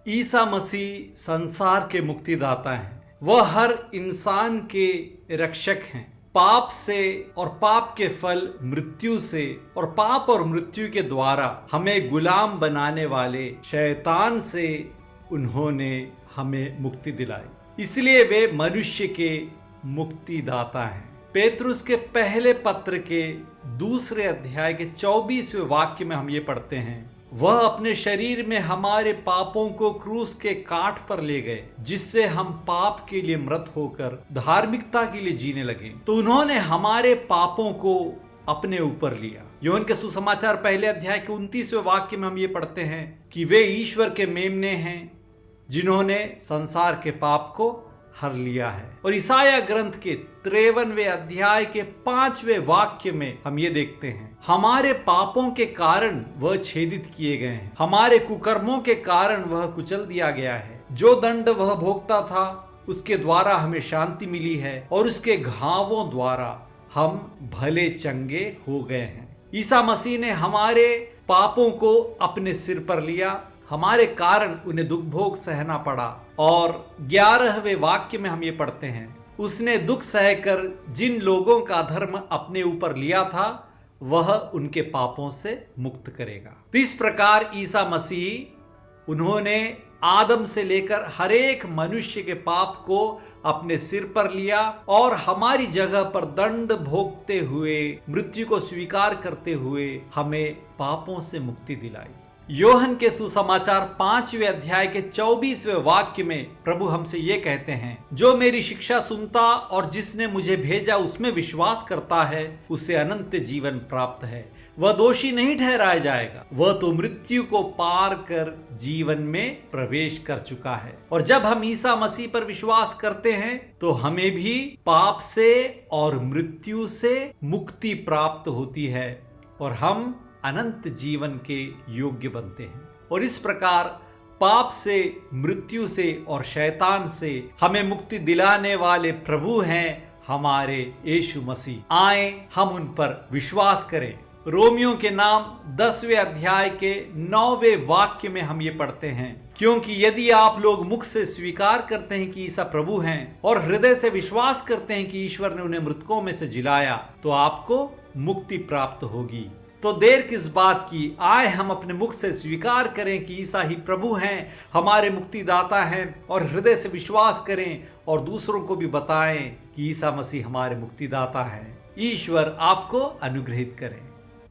ईसा मसीह संसार के मुक्तिदाता हैं। वह हर इंसान के रक्षक हैं। पाप से और पाप के फल मृत्यु से और पाप और मृत्यु के द्वारा हमें गुलाम बनाने वाले शैतान से उन्होंने हमें मुक्ति दिलाई। इसलिए वे मनुष्य के मुक्तिदाता हैं। पेतरुस के पहले पत्र के दूसरे अध्याय के 24वें वाक्य में हम ये पढ़ते हैं, वह अपने शरीर में हमारे पापों को क्रूस के काठ पर ले गए, जिससे हम पाप के लिए मृत होकर धार्मिकता के लिए जीने लगे। तो उन्होंने हमारे पापों को अपने ऊपर लिया। यूहन्ना के सुसमाचार पहले अध्याय के 29वें वाक्य में हम ये पढ़ते हैं कि वे ईश्वर के मेमने हैं जिन्होंने संसार के पाप को हर लिया है। और ईसाया ग्रंथ के 53वें अध्याय के 5वें वाक्य में हम ये देखते हैं, हमारे पापों के कारण वह छेदित किए गए हैं, हमारे कुकर्मों के कारण वह कुचल दिया गया है। जो दंड वह भोगता था उसके द्वारा हमें शांति मिली है और उसके घावों द्वारा हम भले चंगे हो गए हैं। ईसा मसीह ने हमारे पापों को अपने सिर पर लिया, हमारे कारण उन्हें दुख भोग सहना पड़ा। और 11वें वाक्य में हम ये पढ़ते हैं, उसने दुख सहकर जिन लोगों का धर्म अपने ऊपर लिया था वह उनके पापों से मुक्त करेगा। तो इस प्रकार ईसा मसीह उन्होंने आदम से लेकर हर एक मनुष्य के पाप को अपने सिर पर लिया और हमारी जगह पर दंड भोगते हुए, मृत्यु को स्वीकार करते हुए हमें पापों से मुक्ति दिलाई। यूहन्ना के सुसमाचार 5वें अध्याय के 24वें वाक्य में प्रभु हमसे ये कहते हैं, जो मेरी शिक्षा सुनता और जिसने मुझे भेजा उसमें विश्वास करता है उसे अनंत जीवन प्राप्त है, वह दोषी नहीं ठहराया जाएगा, वह तो मृत्यु को पार कर जीवन में प्रवेश कर चुका है। और जब हम ईसा मसीह पर विश्वास करते हैं तो हमें भी पाप से और मृत्यु से मुक्ति प्राप्त होती है और हम अनंत जीवन के योग्य बनते हैं। और इस प्रकार पाप से, मृत्यु से और शैतान से हमें मुक्ति दिलाने वाले प्रभु हैं हमारे यीशु मसीह। आए हम उन पर विश्वास करें। रोमियो के नाम 10वें अध्याय के 9वें वाक्य में हम ये पढ़ते हैं, क्योंकि यदि आप लोग मुख से स्वीकार करते हैं कि ईसा प्रभु हैं और हृदय से विश्वास करते हैं कि ईश्वर ने उन्हें मृतकों में से जिलाया तो आपको मुक्ति प्राप्त होगी। तो देर किस बात की, आए हम अपने मुख से स्वीकार करें कि ईसा ही प्रभु हैं, हमारे मुक्तिदाता हैं, और हृदय से विश्वास करें और दूसरों को भी बताएं कि ईसा मसीह हमारे मुक्तिदाता हैं। ईश्वर आपको अनुग्रहित करें।